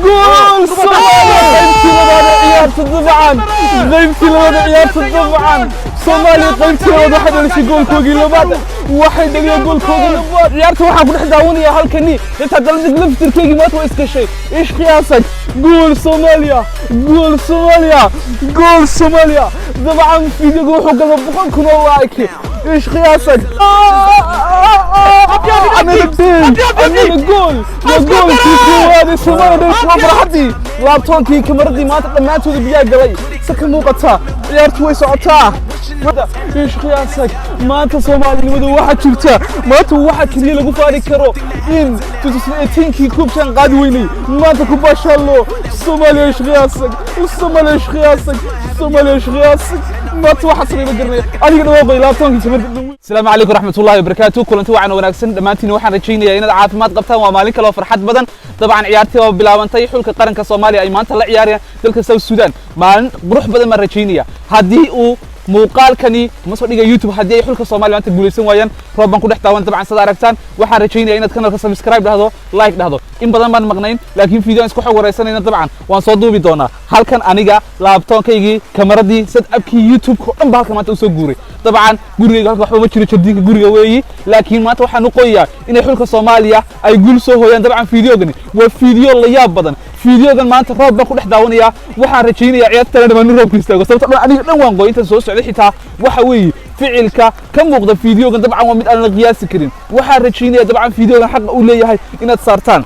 جول صوماليا قيمتي لبعض عيارة طبعا قيمتي لبعض عيارة طبعا صوماليا قيمتي لبعض واحد اللي يقول كوكي لبعض واحد اللي يقول كوكي لبعض عيارة واحد كل حدا وني هالكني انت هتقلدك لفتر كيجي ما تويس كشي ايش قياسك جول صوماليا جول صوماليا جول صوماليا طبعا فيديو روحوا قلب بقول كنوا لايك ايش قياسك انا الجول والجول في هذا الصومالي ليش ما فرحتي لابتون كي كاميرتي ما تودي بيا قلي سكن موقتها عيارتي way socotaa ايش قياسك ما انت صومالي مدو واحد شفته ما تو واحد كلي lagu faari karo in 2018 كوبشان قاد ويني ما انت كوب ما شاء الله الصومالي ايش قياسك الصومالي ايش قياسك الصومالي ايش قياسك ما تو واحد صغير قرني انا دوبي لابتون كي السلام عليكم ورحمه الله وبركاته كلنتي waxaan wanaagsan dhamaantiin waxaan rajaynayaa inaad caafimaad qabtaan waa maalin kale oo farxad badan dabcan ciyaartii oo bilaabantay xulka qaranka Soomaaliya ay maanta la ciyaarayaan dalka South Sudan maalin qurux badan ma rajaynaya hadii uu muuqaalkani ma soo dhigay YouTube hadii ay xulka Soomaaliya maanta guuleysan waayaan rooban ku dhex taawan dabcan sida aragtaan waxaan rajaynayaa inaad kanalka subscribe dhahdo like dhahdo in badan baan maqnayn laakiin fiidiyoo isku xog wareysanayna dabcan waan soo duubi doonaa halkan aniga laptopkaygii kamaradii setup-kii YouTube ko dhan halkan maanta u soo guuray dabcan gurigayga halka waxba ma jiro jardiinka guriga weeyi laakiin maanta waxaan u qoyaa inay xulka Soomaaliya ay guul soo hooyaan dabcan fiidiyogani waa fiidiyo la yaab badan fiidiyogan maanta roob baan ku dhex daawanaya waxaan rajaynayaa ciyaarta dhammaan roobka istaago sababtoo aniga dhan waan gooy inta soo socday xitaa waxa weeyi ficilka ka muuqda fiidiyogan dabcan waa mid aan la qiyaasi karin waxaan rajaynayaa dabcan fiidiyogan xaq u leeyahay inaad saartaan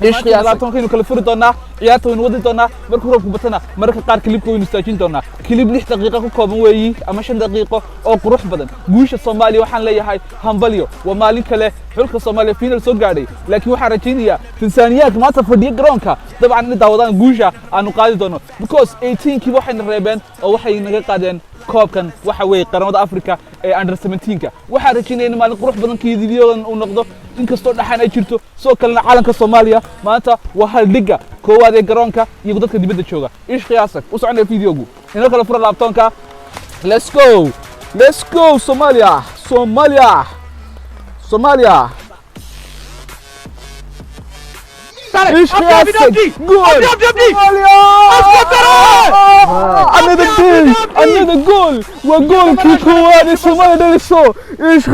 ايش قياساتهم كانوا كلفوري دونا عيارته ونودي دونا markuu roobku batana marka qaar klibka waynu istaajin doonaa klib 6 daqiiqo ku kooban weeyi ama 5 daqiiqo oo qurux badan guusha Soomaaliya waxaan leeyahay hambalyo waa maalin kale xulka Soomaaliya final soo gaadhay laakiin waxaan rajaynayaa Tansaaniyaad maanta fadhiya garoonka dabcan in daawadaan guusha aanu qaadi doono because 18 kii waxayna reebeen oo waxay naga qaadeen koobkan waxa weey qaramada Afrika ee under 17ka waxa rajaynayaa in maalin qurux badan fiidiyogan uu noqdo inkastoo dhaxan ay jirto soo kalena caalamka Soomaaliya maanta waa hal dhiga koowaad ee garoonka iyo dadka dibadda jooga ish qiyaasak u soconay fiidiyogu inoo kala fura laptopka let's go Somalia ايش قياسك جول another goal وجول كيكو هذا Soomaaliya dhaliso ايش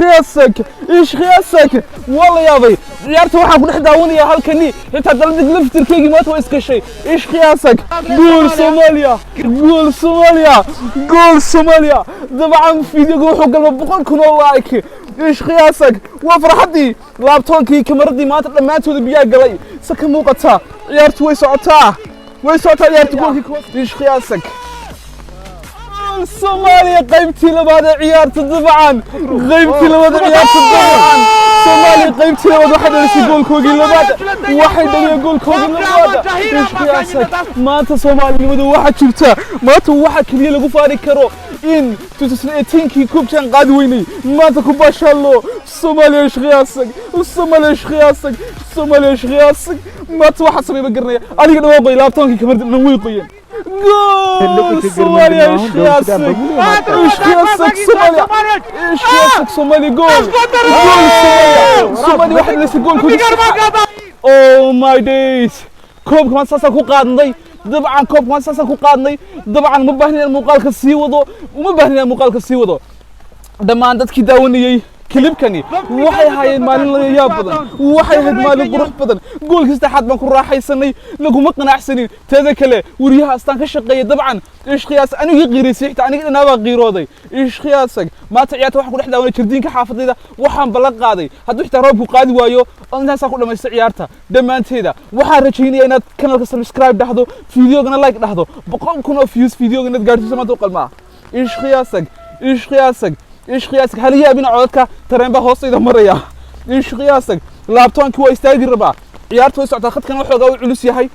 قياسك والله يا بي ciyaarta waxa ku dhex daawanaya halkani inta dalad liftirkeegi ma too iska shay ايش قياسك جول Soomaaliya dabcan fiidiyoga wuxuu galba 100 kun oo like ايش قياسك وفرحتي لابتوبكي كاميرتي ما دhammaantood biyaa galay saka muuqata ciyaartu way socotaa ciyaartu goolkii ايش قياسك Soomaaliya qaybtii labaad ciyaarta dabcan qaybtii labaad ciyaarta dabcan Soomaaliya qaybtii labaad waxa dhalisay goolkoogii labaad waxa dhaliyay goolkoogii labaad ايش قياسك maanta Soomaaliyadu waxa jirta maanta waxa kaliya lagu faari karo in 2018 كوبشان قاد ويني ما تكون ما شاء الله الصومالي ايش قياسك ما توحد صغير قرنيه انا دوبي لابتوبكي كاميرتي نوي قيين جول الصومالي ايش قياسك صومالي جول صومالي واحد ليس جول او ماي دايز كوب كمان ساسا كو قادني dabcan koobkan saasa ku qaadnay dabcan ma baahnina muuqaalka sii wado dhamaan dadkii daawanayay klibkani waxay hayeen maalin la yaab badan waxay ahayd maalin qurux badan goolkii saddexaad baan ku raaxaysanay laguma qanacsanin teeda kale wariyaha astaan ka shaqeeyay dabcan ish qiyaas aniga qiirisay xitaa aniga dhanaaba qiirooday ish qiyaasag maanta ciyaarta waxa ku dhex daawanay jardiinka xaafadayda waxaan balan qaaday hadduu xitaa roobku qaadi waayo intaas ku dhameystay ciyaarta dhamaanteeda waxaan rajaynayaa inaad kanalka subscribe dhahdo fiidiyogana like dhahdo 100 kun oo views fiidiyogana gaarsiiso maanta qalmaa ish qiyaasag ايش قياسك هل هي بين عودك ترين با hoostayda maraya ايش قياسك laabtoonki waa istaagi rabaa ciyaartu way socotaa khadkan wuxuu u culus yahay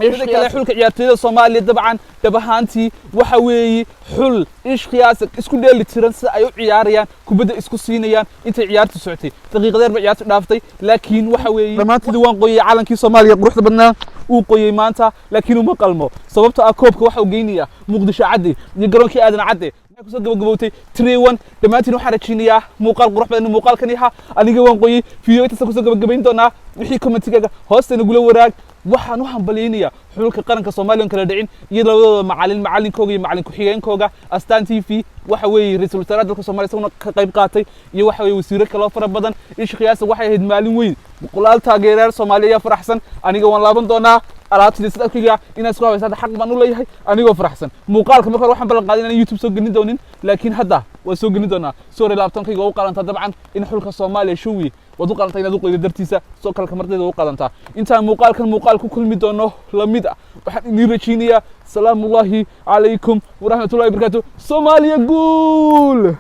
ايش kale xulka ciyaartooyda Soomaaliya dabcan dabahaantii waxa weeyi xul ايش قياسك isku dheeli tiran sida ay u ciyaarayaan kubadda isku siinayaan intay ciyaartu socotay daqiiqadeer ba ciyaartu dhaaftay laakiin waxa weeyi dhamaantii waan qoyay calankii Soomaaliya quruxda badnaa uu qoyay maanta laakiin uma qalmo sababtoo ah koobka waxa uu geynaya Muqdisho cadde iyo garoonkii aadan cadde kusoo gabagabowtay 3-1 dhamaantiin waxaan rajaynayaa muuqaal qurux badan muuqaalkani aniga waan qoyay fiidiyoo inta kusoo gabagabayn doonaa wixii commentiga hoosteena gula waraag waxaan u hambalyeynaya xulka qaranka Soomaaliya kala dhicin iyo labadooda macallinkooga iyo macallin ku xigeenkooga Astaan TV waxa weeye ra'iisul wasaaraha dalka Soomaaliya isaguna ka qayb qaatay iyo waxa weeye wasiiro kale oo fara badan ish qiyaas waxay ahayd maalin weyn boqolaal taageerayaal Soomaaliya faraxsan aniga waan laaban doonaa alaabtii sadaqayga inaad soo habaysato xaq baan u leeyahay anigoo faraxsan muuqaalka marka waxaan ballan qaaday inaan YouTube soo gelin doonin laakiin hadda waa soo gelin doonaa soo laabtankayga u qalanta dabcan in xulka Soomaaliya shuwi wadu qalanta inaad u qoydo dartiisa soo kala martayda u qalanta inta muuqaal ku kulmi doono lamid ah waxaan idin rajaynayaa salaamu alaykum wa rahmatullahi wa barakatuh Soomaaliya guul